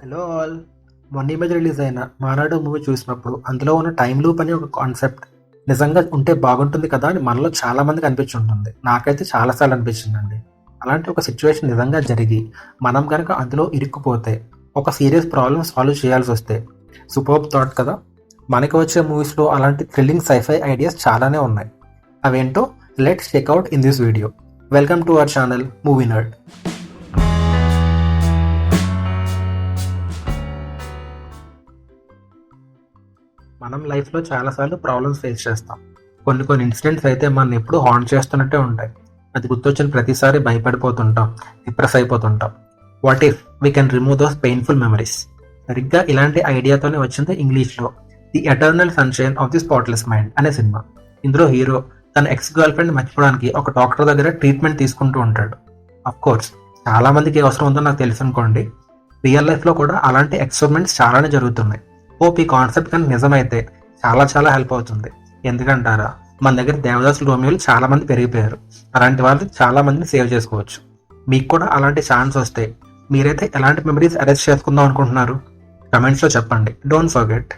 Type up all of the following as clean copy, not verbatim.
Hello all. మొన్న ఈ మధ్య రిలీజ్ అయిన 'మానాడు' మూవీ చూసినప్పుడు అందులో ఉన్న టైమ్ లూప్ అనే ఒక కాన్సెప్ట్ నిజంగా ఉంటే బాగుంటుంది కదా అని మనలో చాలా మందికి అనిపించుంటుంది. నాకైతే చాలాసార్లు అనిపించిందండి. అలాంటి ఒక సిచ్యువేషన్ నిజంగా జరిగి మనం కనుక అందులో ఇరుక్కుపోతే ఒక సీరియస్ ప్రాబ్లమ్ సాల్వ్ చేయాల్సి వస్తే సూపర్బ్ థాట్ కదా. మనకి వచ్చే మూవీస్లో అలాంటి థ్రిల్లింగ్ సైఫై ఐడియాస్ చాలానే ఉన్నాయి. అవేంటో let's check out in this video. Welcome to our channel movie nerd. మనం లైఫ్లో చాలాసార్లు ప్రాబ్లమ్స్ ఫేస్ చేస్తాం. కొన్ని ఇన్సిడెంట్స్ అయితే మనం ఎప్పుడూ హాంట్ చేస్తున్నట్టే ఉంటాయి. అది గుర్తొచ్చిన ప్రతిసారి భయపడిపోతుంటాం, డిప్రెస్ అయిపోతుంటాం. What if we can remove those painful memories? సరిగ్గా ఇలాంటి ఐడియాతోనే వచ్చింది ఇంగ్లీష్లో the Eternal Sunshine of the Spotless Mind అనే సినిమా. ఇందులో హీరో తన ఎక్స్ గర్ల్ ఫ్రెండ్ మర్చిపోవడానికి ఒక డాక్టర్ దగ్గర ట్రీట్మెంట్ తీసుకుంటూ ఉంటాడు. అఫ్ కోర్స్ చాలా మందికి అవసరం ఉందో నాకు తెలుసు అనుకోండి. రియల్ లైఫ్లో కూడా అలాంటి ఎక్స్పెరిమెంట్స్ చాలానే జరుగుతున్నాయి. హోప్ ఈ కాన్సెప్ట్ కానీ నిజమైతే చాలా హెల్ప్ అవుతుంది. ఎందుకంటారా, మన దగ్గర దేవదాసు రోమియోలు చాలా మంది పెరిగిపోయారు. అలాంటి వాళ్ళు చాలా మందిని సేవ్ చేసుకోవచ్చు. మీకు కూడా అలాంటి ఛాన్స్ వస్తే మీరైతే ఎలాంటి మెమరీస్ అరెస్ట్ చేసుకుందాం అనుకుంటున్నారు? కమెంట్స్లో చెప్పండి. Don't forget.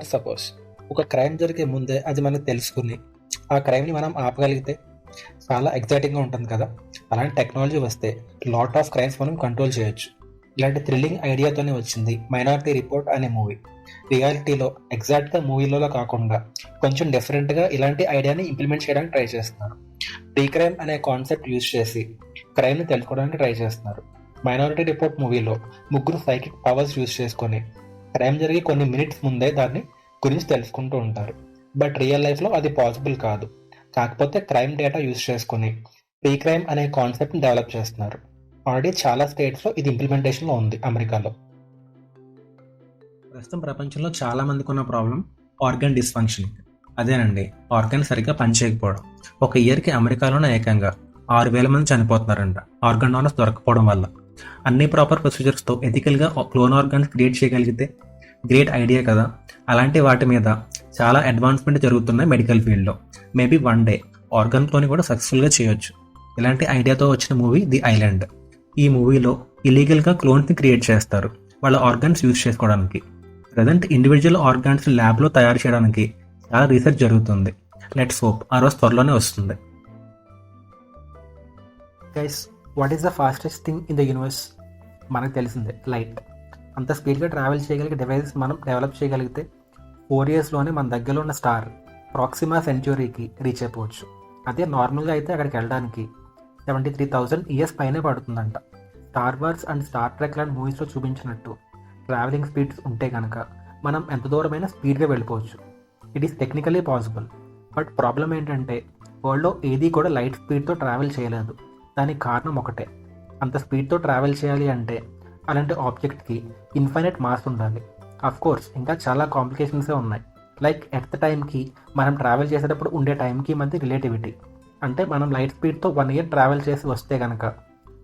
సపోజ్ ఒక క్రైమ్ జరిగే ముందే అది మనకు తెలుసుకుని ఆ క్రైమ్ని మనం ఆపగలిగితే చాలా ఎగ్జైటింగ్గా ఉంటుంది కదా. అలాంటి టెక్నాలజీ వస్తే లాట్ ఆఫ్ క్రైమ్స్ మనం కంట్రోల్ చేయొచ్చు. ఇలాంటి థ్రిల్లింగ్ ఐడియాతోనే వచ్చింది మైనారిటీ రిపోర్ట్ అనే మూవీ. రియాలిటీలో ఎగ్జాక్ట్గా మూవీలలో కాకుండా కొంచెం డిఫరెంట్గా ఇలాంటి ఐడియాని ఇంప్లిమెంట్ చేయడానికి ట్రై చేస్తున్నారు. ప్రీ క్రైమ్ అనే కాన్సెప్ట్ యూజ్ చేసి క్రైమ్ని తెలుసుకోవడానికి ట్రై చేస్తున్నారు. మైనారిటీ రిపోర్ట్ మూవీలో ముగ్గురు సైకిక్ పవర్స్ యూజ్ చేసుకొని క్రైమ్ జరిగి కొన్ని మినిట్స్ ముందే దాన్ని గురించి తెలుసుకుంటూ ఉంటారు. బట్ రియల్ లైఫ్లో అది పాసిబుల్ కాదు. కాకపోతే క్రైమ్ డేటా యూజ్ చేసుకొని ప్రీ క్రైమ్ అనే కాన్సెప్ట్ని డెవలప్ చేస్తున్నారు. ఆల్రెడీ చాలా స్టేట్స్లో ఇది ఇంప్లిమెంటేషన్లో ఉంది. అమెరికాలో ప్రస్తుతం ప్రపంచంలో చాలా మందికి ఉన్న ప్రాబ్లం ఆర్గన్ డిస్ఫంక్షనింగ్. అదేనండి, ఆర్గన్ సరిగ్గా పనిచేయకపోవడం. ఒక ఇయర్కి అమెరికాలోనే ఏకంగా 6,000 మంది చనిపోతున్నారంట ఆర్గన్ డోనర్స్ దొరకపోవడం వల్ల. అన్ని ప్రాపర్ ప్రొసీజర్స్తో ఎథికల్గా క్లోన్ ఆర్గన్స్ క్రియేట్ చేయగలిగితే గ్రేట్ ఐడియా కదా. అలాంటి వాటి మీద చాలా అడ్వాన్స్మెంట్ జరుగుతున్నాయి మెడికల్ ఫీల్డ్లో. Maybe one day organ clone కూడా సక్సెస్ఫుల్గా చేయొచ్చు. ఇలాంటి ఐడియాతో వచ్చిన మూవీ ది ఐలాండ్. ఈ మూవీలో ఇలీగల్గా క్లోన్స్ని క్రియేట్ చేస్తారు వాళ్ళ ఆర్గన్స్ యూజ్ చేసుకోవడానికి. ప్రజెంట్ ఇండివిజువల్ ఆర్గాన్స్ ల్యాబ్లో తయారు చేయడానికి చాలా రీసెర్చ్ జరుగుతుంది. లెట్స్ హోప్ ఆ రోజు త్వరలోనే వస్తుంది. Guys, what is the fastest thing in the universe? మనకు తెలిసిందే, లైట్. అంత స్పీడ్గా ట్రావెల్ చేయగలిగే డివైసెస్ మనం డెవలప్ చేయగలిగితే 4 yearsలోనే మన దగ్గరలో ఉన్న స్టార్ ప్రాక్సిమా సెంచురీకి రీచ్ అయిపోవచ్చు. అదే నార్మల్గా అయితే అక్కడికి వెళ్ళడానికి 73,000 years పైనే పడుతుందంట. Star wars and star trek లాంటి మూవీస్లో చూపించినట్టు ట్రావెలింగ్ స్పీడ్స్ ఉంటే కనుక మనం ఎంత దూరమైనా స్పీడ్గా వెళ్ళిపోవచ్చు. It is technically possible. But problem ఏంటంటే వరల్డ్లో ఏది కూడా లైట్ స్పీడ్తో ట్రావెల్ చేయలేదు. దానికి కారణం ఒకటే, అంత స్పీడ్తో ట్రావెల్ చేయాలి అంటే అలాంటి ఆబ్జెక్ట్కి ఇన్ఫైనైట్ మాస్ ఉండాలి. కోర్స్ ఇంకా చాలా కాంప్లికేషన్సే ఉన్నాయి. లైక్ ఎర్త్ టైంకి మనం ట్రావెల్ చేసేటప్పుడు ఉండే టైంకి మధ్య రిలేటివిటీ. అంటే మనం లైట్ స్పీడ్తో 1 year ట్రావెల్ చేసి వస్తే కనుక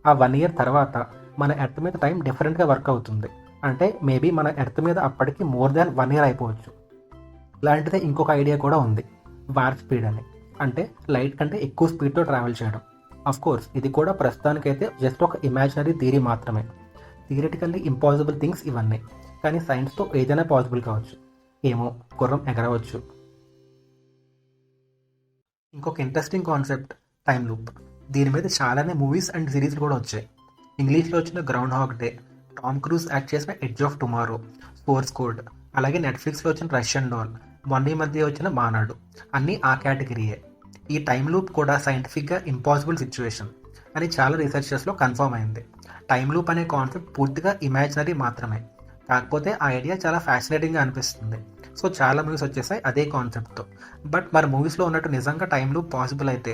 ఆ 1 year తర్వాత మన ఎర్త్ మీద టైం డిఫరెంట్గా వర్క్ అవుతుంది. అంటే మేబీ మన ఎర్త్ మీద అప్పటికి మోర్ దాన్ 1 year అయిపోవచ్చు. ఇలాంటిదే ఇంకొక ఐడియా కూడా ఉంది, వార్ప్ స్పీడ్ అని. అంటే లైట్ కంటే ఎక్కువ స్పీడ్తో ట్రావెల్ చేయడం. కోర్స్ ఇది కూడా ప్రస్తుతానికైతే జస్ట్ ఒక ఇమాజినరీ థియరీ మాత్రమే. థియరిటికల్లీ ఇంపాసిబుల్ థింగ్స్ ఇవన్నీ. కానీ సైన్స్తో ఏదైనా పాసిబుల్ కావచ్చు. ఏమో, గుర్రం ఎగరవచ్చు. ఇంకొక ఇంట్రెస్టింగ్ కాన్సెప్ట్ టైం లూప్. దీని మీద చాలానే మూవీస్ అండ్ సిరీస్లు కూడా వచ్చాయి. ఇంగ్లీష్లో వచ్చిన Groundhog Day, Tom Cruise act చేసిన Edge of Tomorrow, Source Code, అలాగే నెట్ఫ్లిక్స్లో వచ్చిన రష్యన్ డాల్, మొన్న ఈ మధ్య వచ్చిన మానాడు అన్నీ ఆ కేటగిరీయే. ఈ టైం లూప్ కూడా సైంటిఫిక్గా ఇంపాసిబుల్ సిచ్యువేషన్ అని చాలా రీసెర్చెస్లో కన్ఫర్మ్ అయింది. టైం లూప్ అనే కాన్సెప్ట్ పూర్తిగా ఇమాజినరీ మాత్రమే. కాకపోతే ఆ ఐడియా చాలా ఫ్యాసినేటింగ్గా అనిపిస్తుంది. సో చాలా మూవీస్ వచ్చేసాయి అదే కాన్సెప్ట్తో. బట్ మరి మూవీస్లో ఉన్నట్టు నిజంగా టైం లూప్ పాసిబుల్ అయితే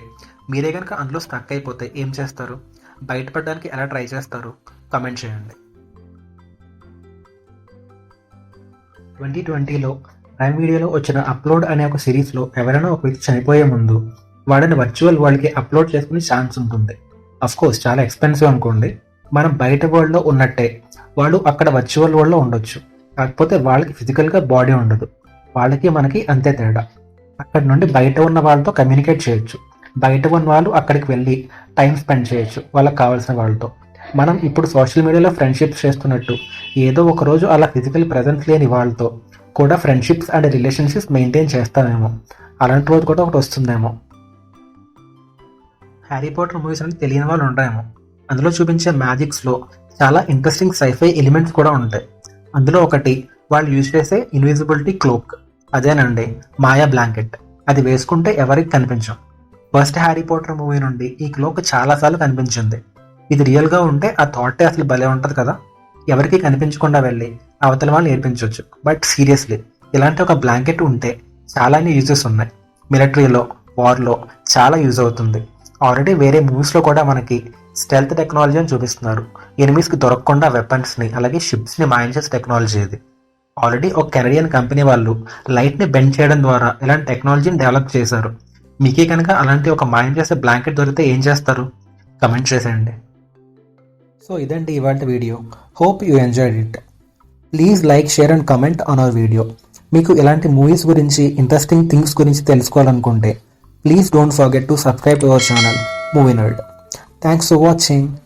మీరే కనుక అందులో స్టక్ అయిపోతే ఏం చేస్తారు? బయటపడడానికి ఎలా ట్రై చేస్తారు? కమెంట్ చేయండి. 2020లో ప్రైమ్ వీడియోలో వచ్చిన అప్లోడ్ అనే ఒక సిరీస్లో ఎవరైనా ఒక వ్యక్తి చనిపోయే ముందు వాడిని వర్చువల్ వరల్డ్కి అప్లోడ్ చేసుకునే ఛాన్స్ ఉంటుంది. కోర్స్ చాలా ఎక్స్పెన్సివ్ అనుకోండి. మనం బయట వరల్డ్లో ఉన్నట్టే వాళ్ళు అక్కడ వర్చువల్ వరల్డ్లో ఉండొచ్చు. కాకపోతే వాళ్ళకి ఫిజికల్గా బాడీ ఉండదు. వాళ్ళకి మనకి అంతే తేడా. అక్కడ నుండి బయట ఉన్న వాళ్ళతో కమ్యూనికేట్ చేయొచ్చు. బయట ఉన్న వాళ్ళు అక్కడికి వెళ్ళి టైం స్పెండ్ చేయొచ్చు వాళ్ళకి కావాల్సిన వాళ్ళతో. మనం ఇప్పుడు సోషల్ మీడియాలో ఫ్రెండ్షిప్స్ చేస్తున్నట్టు ఏదో ఒక రోజు అలా ఫిజికల్ ప్రెజెన్స్ లేని వాళ్ళతో కూడా ఫ్రెండ్షిప్స్ అండ్ రిలేషన్షిప్స్ మెయింటైన్ చేస్తామేమో. అలాంటి రోజు కూడా ఒకటి వస్తుందేమో. హ్యారీ పాటర్ మూవీస్ అంటే తెలియని వాళ్ళు ఉంటాయేమో. అందులో చూపించే మ్యాజిక్స్లో చాలా ఇంట్రెస్టింగ్ సైఫై ఎలిమెంట్స్ కూడా ఉంటాయి. అందులో ఒకటి వాళ్ళు యూజ్ చేసే ఇన్విజిబిలిటీ క్లోక్. అదేనండి మాయా బ్లాంకెట్. అది వేసుకుంటే ఎవరికి కనిపించం. ఫస్ట్ హ్యారీ పాటర్ మూవీ నుండి ఈ క్లోక్ చాలాసార్లు కనిపించింది. ఇది రియల్గా ఉంటే ఆ థాటే అసలు భలే ఉంటుంది కదా. ఎవరికి కనిపించకుండా వెళ్ళి అవతల వాళ్ళు నేర్పించవచ్చు. బట్ సీరియస్లీ ఇలాంటి ఒక బ్లాంకెట్ ఉంటే చాలానే యూజెస్ ఉన్నాయి. మిలిటరీలో, వార్లో చాలా యూజ్ అవుతుంది. ఆల్రెడీ వేరే మూవీస్లో కూడా మనకి స్టెల్త్ టెక్నాలజీ అని చూపిస్తున్నారు. ఎనిమీస్కి దొరకకుండా వెపన్స్ని అలాగే షిప్స్ని మాయం చేసే టెక్నాలజీ ఇది. ఆల్రెడీ ఒక కెనడియన్ కంపెనీ వాళ్ళు లైట్ని బెండ్ చేయడం ద్వారా ఇలాంటి టెక్నాలజీని డెవలప్ చేశారు. మీకే కనుక అలాంటి ఒక మాయం చేసే బ్లాంకెట్ దొరికితే ఏం చేస్తారు? కమెంట్ చేసేయండి. సో ఇదండి ఇవాళ video. Hope you enjoyed it. Please like, share and comment on hour video. మీకు ఇలాంటి మూవీస్ గురించి, ఇంట్రెస్టింగ్ థింగ్స్ గురించి తెలుసుకోవాలనుకుంటే please don't forget to subscribe to our channel movie nerd. Thanks for watching.